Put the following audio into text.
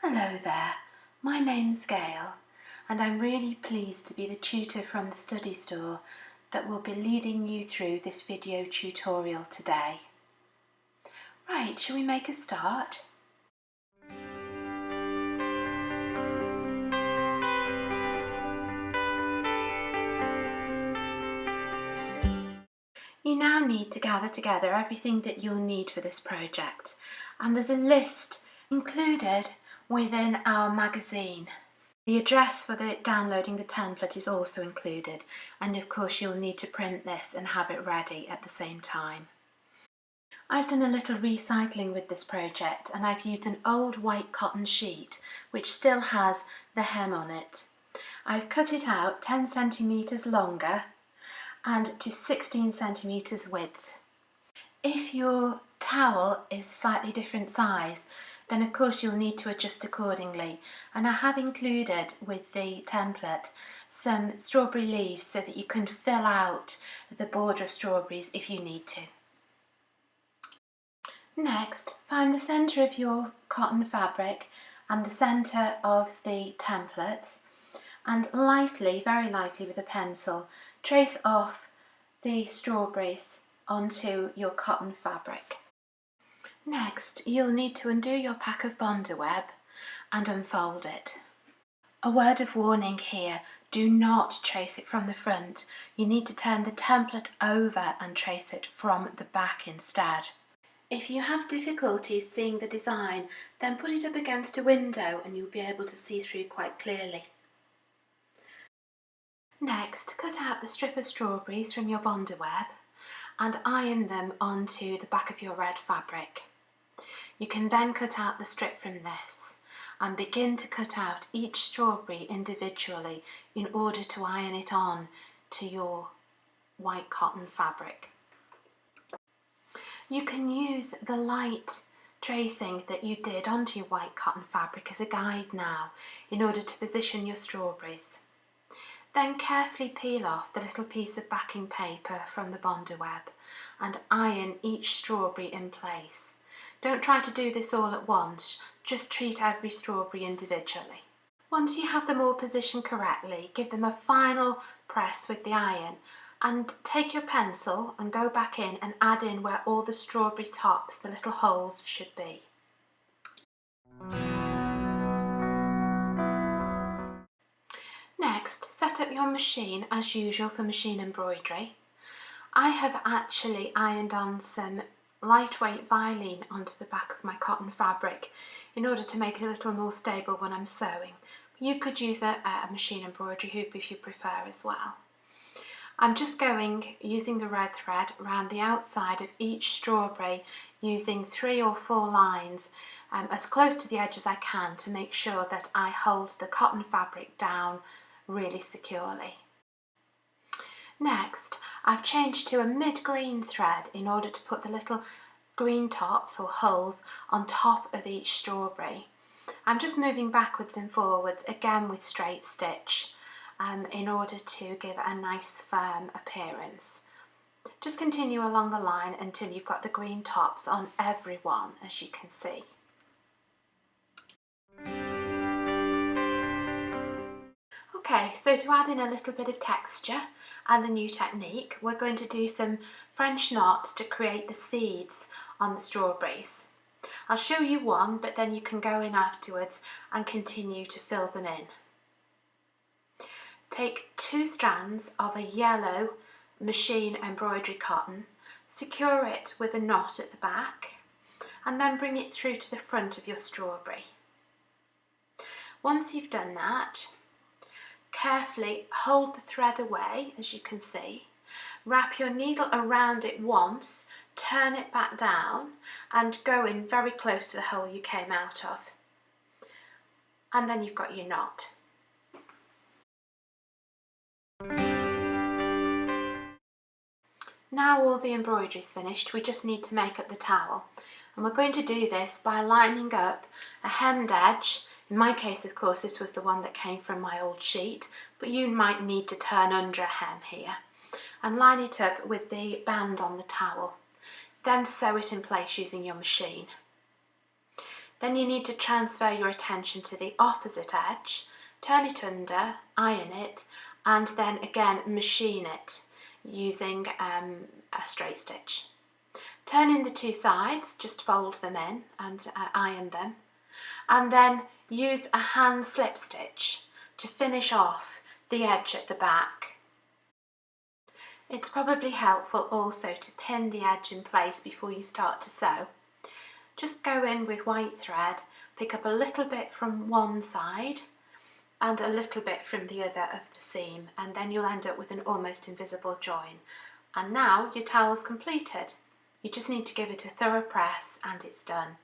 Hello there, my name's Gail and I'm really pleased to be the tutor from the Study Store that will be leading you through this video tutorial today. Right, shall we make a start? You now need to gather together everything that you'll need for this project, and there's a list included within our magazine. The address for downloading the template is also included, and of course you'll need to print this and have it ready at the same time. I've done a little recycling with this project and I've used an old white cotton sheet which still has the hem on it. I've cut it out 10 centimetres longer and to 16 centimetres width. If your towel is a slightly different size, then of course you'll need to adjust accordingly, and I have included with the template some strawberry leaves so that you can fill out the border of strawberries if you need to. Next, find the centre of your cotton fabric and the centre of the template, and lightly, very lightly with a pencil, trace off the strawberries onto your cotton fabric. Next, you'll need to undo your pack of Bondaweb and unfold it. A word of warning here, do not trace it from the front. You need to turn the template over and trace it from the back instead. If you have difficulties seeing the design, then put it up against a window and you'll be able to see through quite clearly. Next, cut out the strip of strawberries from your Bondaweb and iron them onto the back of your red fabric. You can then cut out the strip from this and begin to cut out each strawberry individually in order to iron it on to your white cotton fabric. You can use the light tracing that you did onto your white cotton fabric as a guide now in order to position your strawberries. Then carefully peel off the little piece of backing paper from the Bondaweb and iron each strawberry in place. Don't try to do this all at once, just treat every strawberry individually. Once you have them all positioned correctly, give them a final press with the iron and take your pencil and go back in and add in where all the strawberry tops, the little holes, should be. Next, set up your machine as usual for machine embroidery. I have actually ironed on some lightweight Vilene onto the back of my cotton fabric in order to make it a little more stable when I'm sewing. You could use a machine embroidery hoop if you prefer as well. I'm just going, using the red thread, around the outside of each strawberry using 3 or 4 lines as close to the edge as I can to make sure that I hold the cotton fabric down really securely. Next, I've changed to a mid-green thread in order to put the little green tops or holes on top of each strawberry. I'm just moving backwards and forwards again with straight stitch in order to give a nice firm appearance. Just continue along the line until you've got the green tops on every one, as you can see. Okay, so to add in a little bit of texture and a new technique, we're going to do some French knots to create the seeds on the strawberries. I'll show you one, but then you can go in afterwards and continue to fill them in. Take 2 strands of a yellow machine embroidery cotton, secure it with a knot at the back, and then bring it through to the front of your strawberry. Once you've done that, carefully hold the thread away, as you can see, wrap your needle around it once, turn it back down and go in very close to the hole you came out of. And then you've got your knot. Now all the embroidery is finished, we just need to make up the towel. And we're going to do this by lining up a hemmed edge. In my case, of course, this was the one that came from my old sheet, but you might need to turn under a hem here. And line it up with the band on the towel. Then sew it in place using your machine. Then you need to transfer your attention to the opposite edge, turn it under, iron it, and then again machine it using a straight stitch. Turn in the two sides, just fold them in and iron them, and then use a hand slip stitch to finish off the edge at the back. It's probably helpful also to pin the edge in place before you start to sew. Just go in with white thread, pick up a little bit from one side and a little bit from the other of the seam, and then you'll end up with an almost invisible join. And now your towel's completed. You just need to give it a thorough press and it's done.